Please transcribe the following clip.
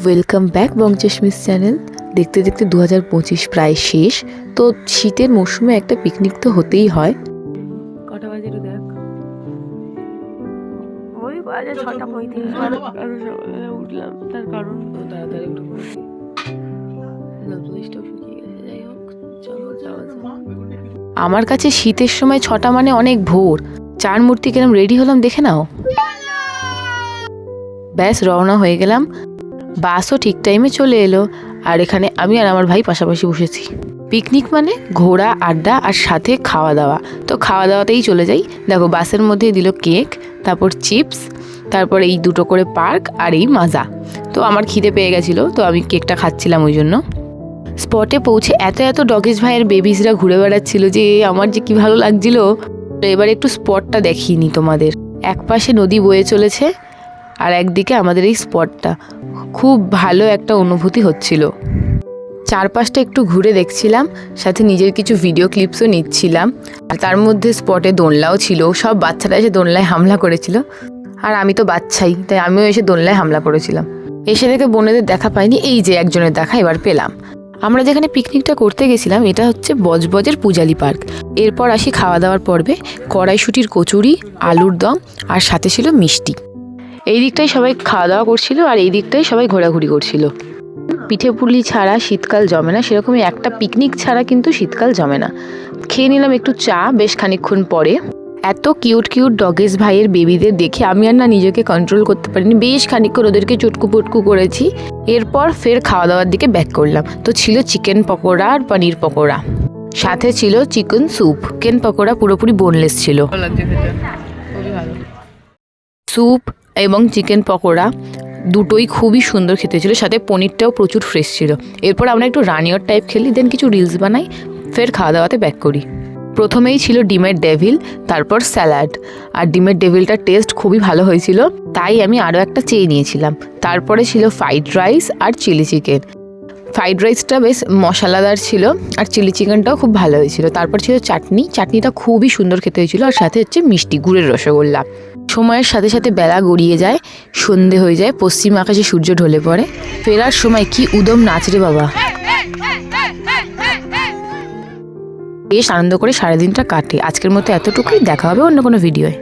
Welcome back বংচেশমিস channel. দেখতে দেখতে 2025 প্রায় শেষ, তো শীতের মৌসুমে একটা পিকনিক তো হতেই হয়। কটা বাজে একটু দেখ, ওই বাজে 6:35। উঠলাম, তার কারণ তো তাড়াতাড়ি উঠে পড়েছি। যাই হোক, চলো যাওয়া যাক। আমার কাছে শীতের সময় 6টা মানে অনেক ভোর। চার মূর্তি কিরম রেডি হলাম দেখে নাও। ব্যাস রওনা হয়ে গেলাম। বাসও ঠিক টাইমে চলে এলো, আর এখানে আমি আর আমার ভাই পাশাপাশি বসেছি। পিকনিক মানে ঘোরা, আড্ডা আর সাথে খাওয়া দাওয়া। তো খাওয়া দাওয়াতেই চলে যাই। দেখো বাসের মধ্যে দিল কেক, তারপর চিপস, তারপর এই 2টো করে পার্ক আর এই মাজা। তো আমার খিদে পেয়ে গেছিলো, তো আমি কেকটা খাচ্ছিলাম ওই জন্য। স্পটে পৌঁছে এত ডগেজ ভাইয়ের বেবিসরা ঘুরে বেড়াচ্ছিল যে আমার যে কি ভালো লাগছিল। এবার একটু স্পটটা দেখিয়ে নি তোমাদের। এক পাশে নদী বয়ে চলেছে আর একদিকে আমাদের এই স্পটটা। খুব ভালো একটা অনুভূতি হচ্ছিল। চারপাশটা একটু ঘুরে দেখছিলাম, সাথে নিজের কিছু ভিডিও ক্লিপসও নিচ্ছিলাম। আর তার মধ্যে স্পটে দোলনাও ছিল, সব বাচ্চারা এসে দোলনায় হামলা করেছিল। আর আমি তো বাচ্চাই, তাই আমিও এসে দোলনায় হামলা করেছিলাম। এসে দেখে বোনেদের দেখা পাইনি, এই যে একজনের দেখা এবার পেলাম। আমরা যেখানে পিকনিকটা করতে গেছিলাম এটা হচ্ছে বজবজের পূজালি পার্ক। এরপর আসি খাওয়া দাওয়ার পর্বে। কড়াইশুঁটির কচুরি, আলুর দম আর সাথে ছিল মিষ্টি। এই দিকটাই সবাই খাওয়া দাওয়া করছিল আর এই দিকটাই সবাই ঘোরাঘুরি করছিল। পিঠে পুলি ছাড়া শীতকাল জমে না, সেরকমই একটা পিকনিক ছাড়া কিন্তু শীতকাল জমে না। খেয়ে নিলাম একটু চা বেশ খানিকক্ষণ পরে। এত কিউট ডগেস ভাইয়ের বেবিদের দেখে আমি আর না নিজেকে কন্ট্রোল করতে পারিনি, বেশ খানিকক্ষণ ওদেরকে চটকু পটকু করেছি। এরপর ফের খাওয়া দাওয়ার দিকে ব্যাক করলাম। তো ছিল চিকেন পকোড়া আর পনির পকোড়া, সাথে ছিল চিকেন স্যুপ। চিকেন পকোড়া পুরোপুরি বোনলেস ছিল। স্যুপ এবং চিকেন পকোড়া দুটোই খুবই সুন্দর খেতে ছিল, সাথে পনিরটাও প্রচুর ফ্রেশ ছিল। এরপর আমরা একটু রানিয়র টাইপ খেলি, দেন কিছু রিলস বানাই, ফের খাওয়া দাওয়াতে ব্যাক করি। প্রথমেই ছিল ডিমের ডেভিল, তারপর স্যালাড। আর ডিমের ডেভিলটার টেস্ট খুবই ভালো হয়েছিল, তাই আমি আরও একটা চেয়ে নিয়েছিলাম। তারপরে ছিল ফ্রাইড রাইস আর চিলি চিকেন। ফ্রাইড রাইসটা বেশ মশলাদার ছিল আর চিলি চিকেনটাও খুব ভালো হয়েছিল। তারপর ছিল চাটনি, চাটনিটা খুবই সুন্দর খেতে হয়েছিল। আর সাথে হচ্ছে মিষ্টি, গুড়ের রসগোল্লা। সময়ের সাথে সাথে বেলা গড়িয়ে যায়, সন্ধে হয়ে যায়, পশ্চিম আকাশে সূর্য ঢলে পড়ে। ফেরার সময় কি উদম নাচ রে বাবা। বেশ আনন্দ করে সারাদিনটা কাটে। আজকের মতো এতটুকুই, দেখা হবে অন্য কোনো ভিডিওয়।